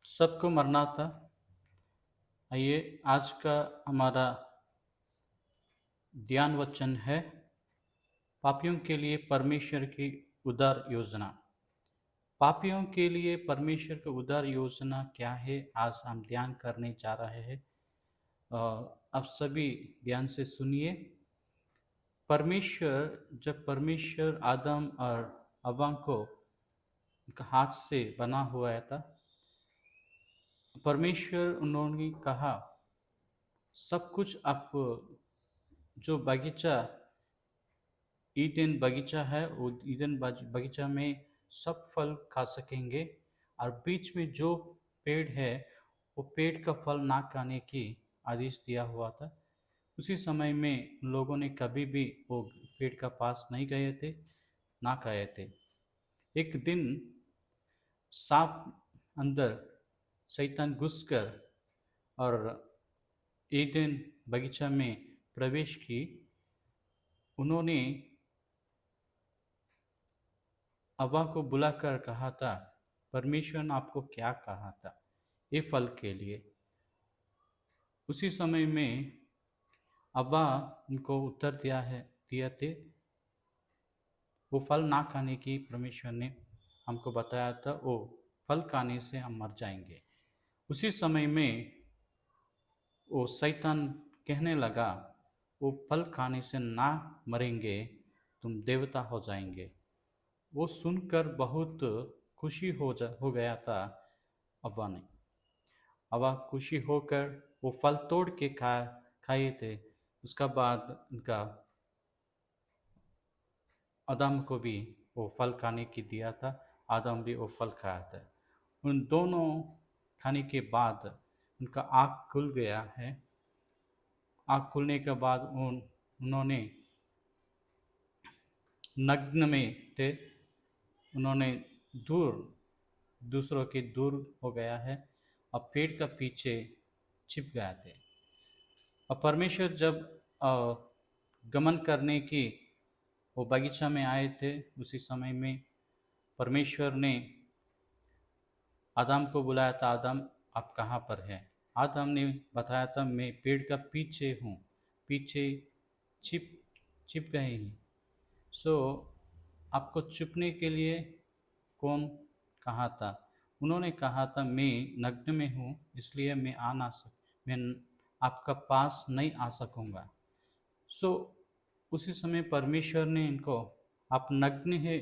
सबको मरना था। आइए आज का हमारा ध्यान वचन है पापियों के लिए परमेश्वर की उदार योजना। पापियों के लिए परमेश्वर की उदार योजना क्या है, आज हम ध्यान करने जा रहे हैं। अब सभी ध्यान से सुनिए। परमेश्वर आदम और हव्वा को उनका हाथ से बना हुआ था। परमेश्वर उन्होंने कहा सब कुछ आप जो बगीचा ईदन बगीचा है वो बगीचा में सब फल खा सकेंगे, और बीच में जो पेड़ है वो पेड़ का फल ना खाने की आदेश दिया हुआ था। उसी समय में लोगों ने कभी भी वो पेड़ का पास नहीं गए थे, ना खाए थे। एक दिन सांप अंदर शैतान घुसकर और ईदन बगीचा में प्रवेश की। उन्होंने हव्वा को बुलाकर कहा था, परमेश्वर ने आपको क्या कहा था ये फल के लिए। उसी समय में हव्वा उनको उत्तर दिया थे, वो फल ना खाने की परमेश्वर ने हमको बताया था, वो फल खाने से हम मर जाएंगे। उसी समय में वो शैतान कहने लगा, वो फल खाने से ना मरेंगे, तुम देवता हो जाएंगे। वो सुनकर बहुत खुशी हो गया था हव्वा ने। हव्वा खुशी होकर वो फल तोड़ के खाए थे। उसका बाद उनका आदम को भी वो फल खाने की दिया था। आदम भी वो फल खाया था। उन दोनों खाने के बाद उनका आँख खुल गया है। आँख खुलने के बाद उन्होंने नग्न में थे। उन्होंने दूर दूसरों के दूर हो गया है और पेड़ का पीछे छिप गए थे। और परमेश्वर जब गमन करने की वो बगीचा में आए थे, उसी समय में परमेश्वर ने आदम को बुलाया था, आदम आप कहाँ पर हैं। आदम ने बताया था, मैं पेड़ का पीछे हूँ, पीछे छिप छिप गए हैं। सो आपको छुपने के लिए कौन कहा था। उन्होंने कहा था, मैं नग्न में हूँ, इसलिए मैं आपका पास नहीं आ सकूँगा। सो उसी समय परमेश्वर ने इनको आप नग्न है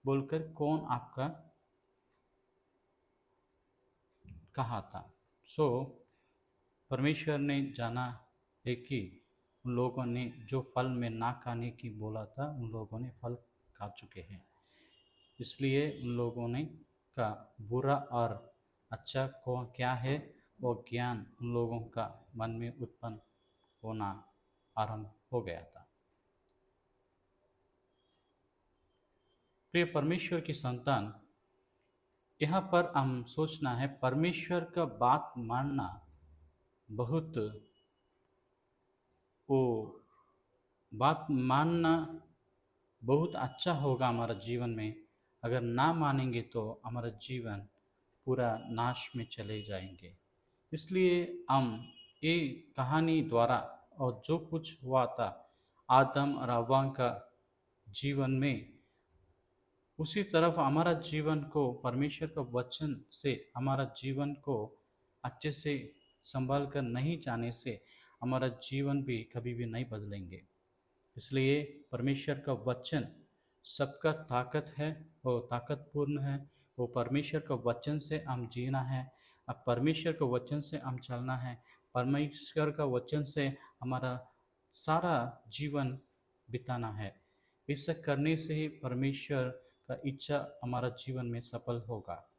बोलकर कौन आपका कहा था। सो परमेश्वर ने जाना है कि उन लोगों ने जो फल में ना खाने की बोला था, उन लोगों ने फल खा चुके हैं। इसलिए उन लोगों ने का बुरा और अच्छा कौन क्या है वो ज्ञान उन लोगों का मन में उत्पन्न होना आरंभ हो गया था। प्रिय परमेश्वर की संतान, यहाँ पर हम सोचना है परमेश्वर का बात मानना बहुत वो बात मानना बहुत अच्छा होगा हमारा जीवन में। अगर ना मानेंगे तो हमारा जीवन पूरा नाश में चले जाएंगे। इसलिए हम ये कहानी द्वारा और जो कुछ हुआ था आदम और हव्वा का जीवन में, उसी तरफ हमारा जीवन को परमेश्वर का वचन से हमारा जीवन को अच्छे से संभाल कर नहीं जाने से हमारा जीवन भी कभी भी नहीं बदलेंगे। इसलिए परमेश्वर का वचन सबका ताकत है, वो ताकतपूर्ण है। वो परमेश्वर का वचन से हम जीना है, अब परमेश्वर के वचन से हम चलना है। परमेश्वर का वचन से हमारा सारा जीवन बिताना है। ऐसा करने से ही परमेश्वर का इच्छा हमारा जीवन में सफल होगा।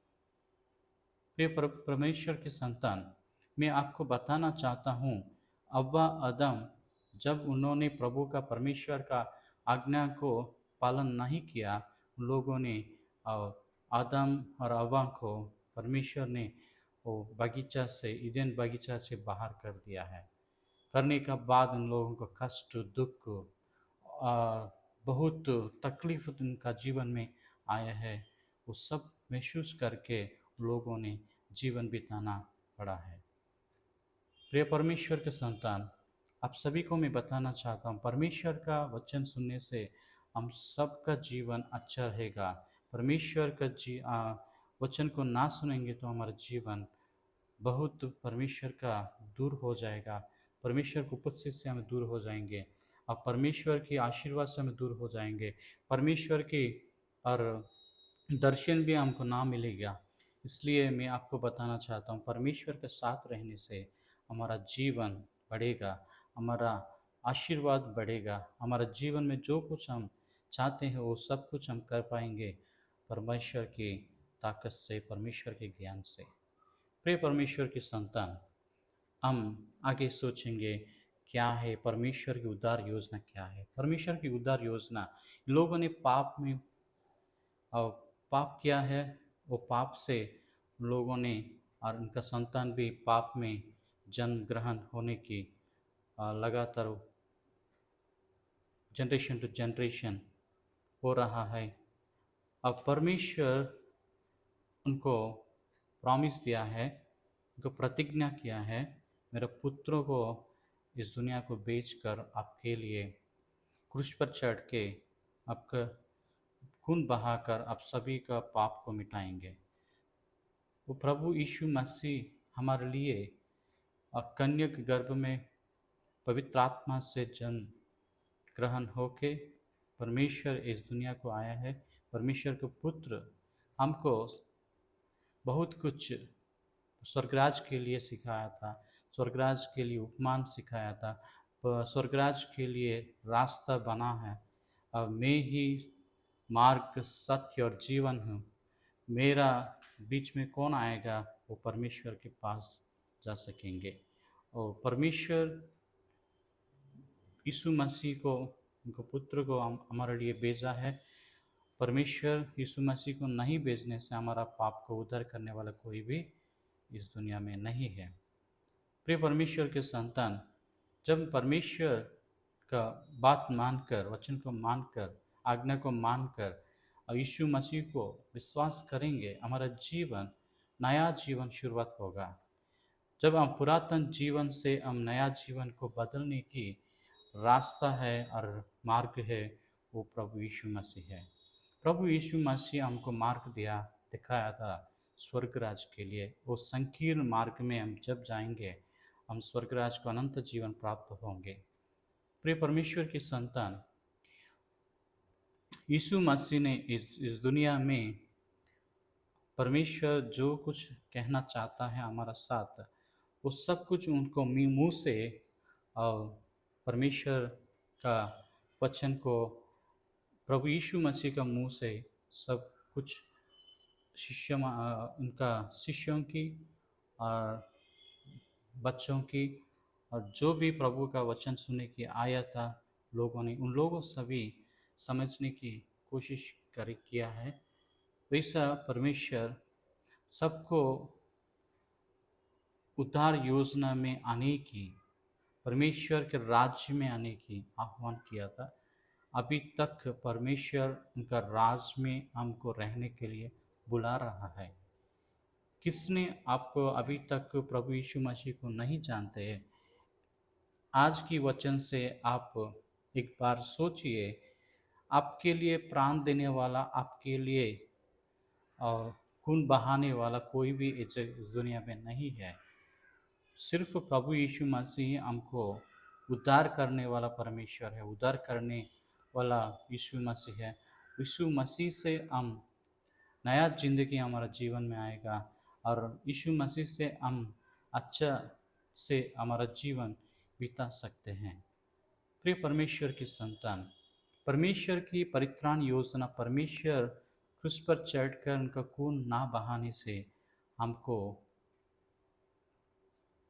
प्रिय परमेश्वर के संतान, मैं आपको बताना चाहता हूँ, हव्वा आदम जब उन्होंने प्रभु का परमेश्वर का आज्ञा को पालन नहीं किया, उन लोगों ने आदम और हव्वा को परमेश्वर ने वो बगीचा से ईदेन बगीचा से बाहर कर दिया है। करने का बाद उन लोगों को कष्ट दुख बहुत तकलीफ उनका जीवन में आया है। वो सब महसूस करके लोगों ने जीवन बिताना पड़ा है। प्रिय परमेश्वर के संतान, आप सभी को मैं बताना चाहता हूँ, परमेश्वर का वचन सुनने से हम सबका जीवन अच्छा रहेगा। परमेश्वर का वचन को ना सुनेंगे तो हमारा जीवन बहुत परमेश्वर का दूर हो जाएगा। परमेश्वर की उपस्थिति से हम दूर हो जाएंगे और परमेश्वर की आशीर्वाद से हम दूर हो जाएंगे। परमेश्वर की और दर्शन भी हमको ना मिलेगा। इसलिए मैं आपको बताना चाहता हूँ, परमेश्वर के साथ रहने से हमारा जीवन बढ़ेगा, हमारा आशीर्वाद बढ़ेगा, हमारा जीवन में जो कुछ हम चाहते हैं वो सब कुछ हम कर पाएंगे परमेश्वर की ताकत से, परमेश्वर के ज्ञान से। प्रिय परमेश्वर की संतान, हम आगे सोचेंगे क्या है परमेश्वर की उद्धार योजना, क्या है परमेश्वर की उद्धार योजना। लोगों ने पाप में और पाप किया है, वो पाप से लोगों ने और उनका संतान भी पाप में जन्म ग्रहण होने की लगातार जनरेशन टू जनरेशन हो रहा है। अब परमेश्वर उनको प्रॉमिस दिया है, उनको प्रतिज्ञा किया है, मेरे पुत्रों को इस दुनिया को बेचकर आपके लिए क्रूस पर चढ़ के आपका खून बहाकर आप सभी का पाप को मिटाएंगे। वो प्रभु यीशु मसीह हमारे लिए कन्या के गर्भ में पवित्र आत्मा से जन्म ग्रहण होके परमेश्वर इस दुनिया को आया है। परमेश्वर के पुत्र हमको बहुत कुछ स्वर्गराज के लिए सिखाया था, स्वर्गराज के लिए उपमान सिखाया था, स्वर्गराज के लिए रास्ता बना है। अब मैं ही मार्ग, सत्य और जीवन हूँ, मेरा बीच में कौन आएगा, वो परमेश्वर के पास जा सकेंगे। और परमेश्वर यीशु मसीह को, उनको पुत्र को हमारे लिए भेजा है। परमेश्वर यीशु मसीह को नहीं भेजने से हमारा पाप को उद्धार करने वाला कोई भी इस दुनिया में नहीं है। प्रिय परमेश्वर के संतान, जब परमेश्वर का बात मानकर, वचन को मानकर, आज्ञा को मानकर और यीशु मसीह को विश्वास करेंगे, हमारा जीवन, नया जीवन शुरुआत होगा। जब हम पुरातन जीवन से हम नया जीवन को बदलने की रास्ता है और मार्ग है, वो प्रभु यीशु मसीह है। प्रभु यीशु मसीह हमको मार्ग दिखाया था स्वर्गराज के लिए। वो संकीर्ण मार्ग में हम जब जाएंगे, हम स्वर्गराज को अनंत जीवन प्राप्त होंगे। प्रिय परमेश्वर की संतान, यीशु मसीह ने इस दुनिया में परमेश्वर जो कुछ कहना चाहता है हमारा साथ, वो सब कुछ उनको मुँह से और परमेश्वर का वचन को प्रभु यीशु मसीह का मुँह से सब कुछ उनका शिष्यों की और बच्चों की और जो भी प्रभु का वचन सुनने की आया था लोगों ने, उन लोगों सभी समझने की कोशिश किया है। वैसा परमेश्वर सबको उद्धार योजना में आने की, परमेश्वर के राज्य में आने की आह्वान किया था। अभी तक परमेश्वर उनका राज में हमको रहने के लिए बुला रहा है। किसने आपको अभी तक प्रभु यीशु मसीह को नहीं जानते हैं? आज की वचन से आप एक बार सोचिए, आपके लिए प्राण देने वाला, आपके लिए और खून बहाने वाला कोई भी इस दुनिया में नहीं है। सिर्फ प्रभु यीशु मसीह हमको उद्धार करने वाला परमेश्वर है, उद्धार करने वाला यीशु मसीह है। यीशु मसीह से हम नया ज़िंदगी हमारा जीवन में आएगा और यीशु मसीह से हम अच्छा से हमारा जीवन बिता सकते हैं। प्रिय परमेश्वर की संतान, परमेश्वर की परित्राण योजना, परमेश्वर क्रूस पर चढ़कर उनका खून ना बहाने से हमको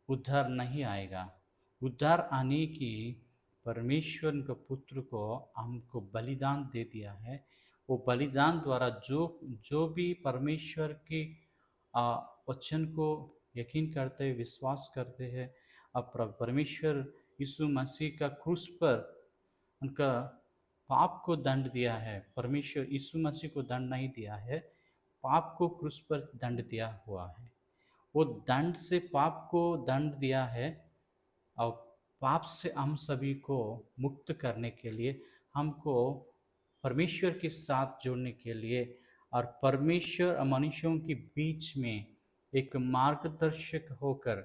उद्धार नहीं आएगा। उद्धार आने की परमेश्वर के पुत्र को हमको बलिदान दे दिया है। वो बलिदान द्वारा जो भी परमेश्वर के वचन को यकीन करते हैं, विश्वास करते हैं, अब परमेश्वर यीशु मसीह का क्रूस पर उनका पाप को दंड दिया है। परमेश्वर यीशु मसीह को दंड नहीं दिया है, पाप को क्रूस पर दंड दिया हुआ है। वो दंड से पाप को दंड दिया है, और पाप से हम सभी को मुक्त करने के लिए, हमको परमेश्वर के साथ जोड़ने के लिए, और परमेश्वर और मनुष्यों के बीच में एक मार्गदर्शक होकर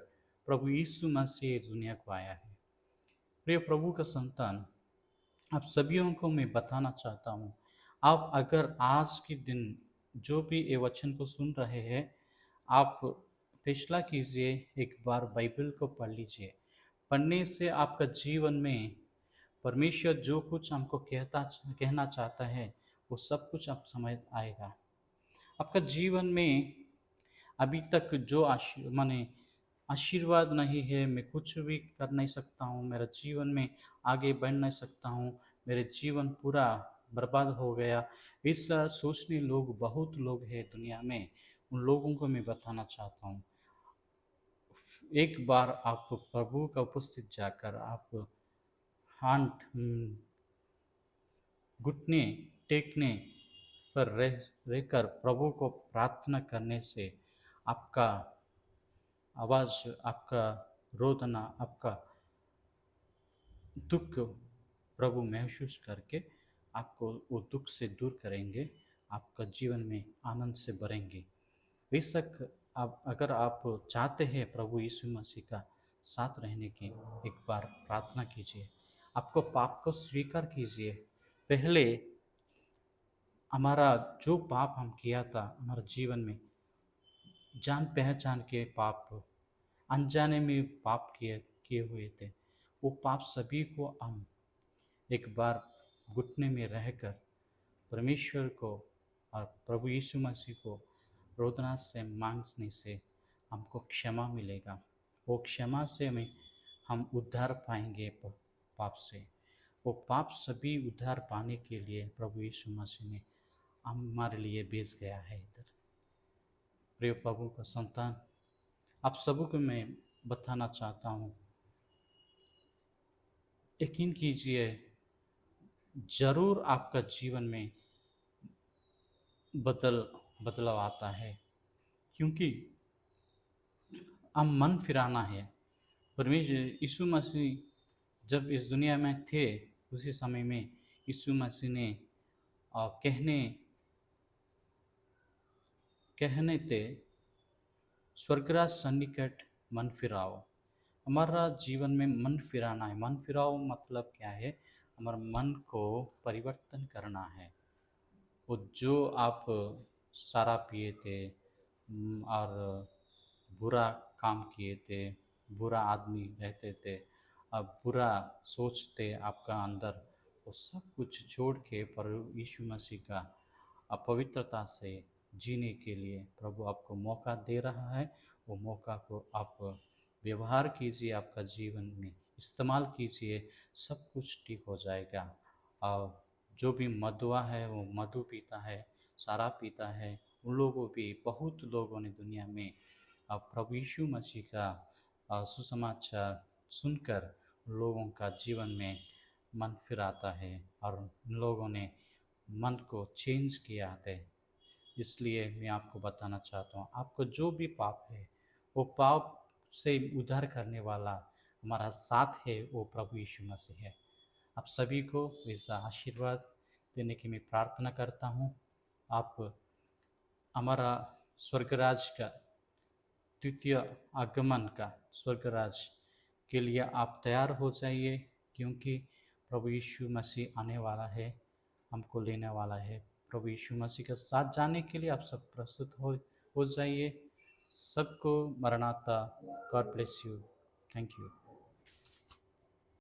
प्रभु यीशु मसीह दुनिया को आया है। प्रिय प्रभु का संतान, आप सभी को मैं बताना चाहता हूँ, आप अगर आज के दिन जो भी ये वचन को सुन रहे हैं, आप फैसला कीजिए, एक बार बाइबल को पढ़ लीजिए। पढ़ने से आपका जीवन में परमेश्वर जो कुछ हमको कहना चाहता है, वो सब कुछ आप समझ आएगा। आपका जीवन में अभी तक जो माने आशीर्वाद नहीं है, मैं कुछ भी कर नहीं सकता हूँ, मेरा जीवन में आगे बढ़ नहीं सकता हूँ, मेरे जीवन पूरा बर्बाद हो गया, ऐसा सोचने लोग बहुत लोग हैं दुनिया में। उन लोगों को मैं बताना चाहता हूँ, एक बार आप प्रभु का उपस्थित जाकर आप हाथ घुटने टेकने पर रहकर प्रभु को प्रार्थना करने से आपका आवाज़, आपका रोदना, आपका दुख प्रभु महसूस करके आपको वो दुख से दूर करेंगे, आपका जीवन में आनंद से भरेंगे। बेशक आप अगर आप चाहते हैं प्रभु यीशु मसीह का साथ रहने की, एक बार प्रार्थना कीजिए, आपको पाप को स्वीकार कीजिए। पहले हमारा जो पाप हम किया था हमारे जीवन में, जान पहचान के पाप, अनजाने में पाप किए किए हुए थे, वो पाप सभी को हम एक बार घुटने में रहकर परमेश्वर को और प्रभु यीशु मसीह को रोदना से मांगने से हमको क्षमा मिलेगा। वो क्षमा से हम उद्धार पाएंगे पाप से। वो पाप सभी उद्धार पाने के लिए प्रभु यीशु मसीह ने हमारे लिए भेज गया है इधर। प्रिय प्रभु का संतान, आप सबों को मैं बताना चाहता हूँ, यकीन कीजिए, जरूर आपका जीवन में बदलाव आता है, क्योंकि हम मन फिराना है। परमेश्वर यीशु मसीह जब इस दुनिया में थे, उसी समय में यीशु मसीह ने कहने थे, स्वर्गराज सन्निकट मन फिराओ। हमारा जीवन में मन फिराना है। मन फिराओ मतलब क्या है? हमारे मन को परिवर्तन करना है। वो जो आप शराब पिए थे और बुरा काम किए थे, बुरा आदमी रहते थे, अब बुरा सोचते आपका अंदर, वो सब कुछ छोड़ के प्रभु यीशु मसीह का अपवित्रता से जीने के लिए प्रभु आपको मौका दे रहा है। वो मौका को आप व्यवहार कीजिए, आपका जीवन में इस्तेमाल कीजिए, सब कुछ ठीक हो जाएगा। और जो भी मदुआ है वो मधु पीता है, शराब पीता है, उन लोगों भी, बहुत लोगों ने दुनिया में अब प्रभु यीशु मसीह का सुसमाचार सुनकर लोगों का जीवन में मन फिराता है और उन लोगों ने मन को चेंज किया है। इसलिए मैं आपको बताना चाहता हूँ, आपको जो भी पाप है, वो पाप से उद्धार करने वाला हमारा साथ है, वो प्रभु यीशु मसीह है। आप सभी को वैसा आशीर्वाद देने की मैं प्रार्थना करता हूँ। आप हमारा स्वर्गराज का द्वितीय आगमन का स्वर्गराज के लिए आप तैयार हो जाइए, क्योंकि प्रभु यीशु मसीह आने वाला है, हमको लेने वाला है। प्रभु यीशु मसीह के साथ जाने के लिए आप सब प्रस्तुत हो जाइए। सबको मरनाता। God bless you. Thank you.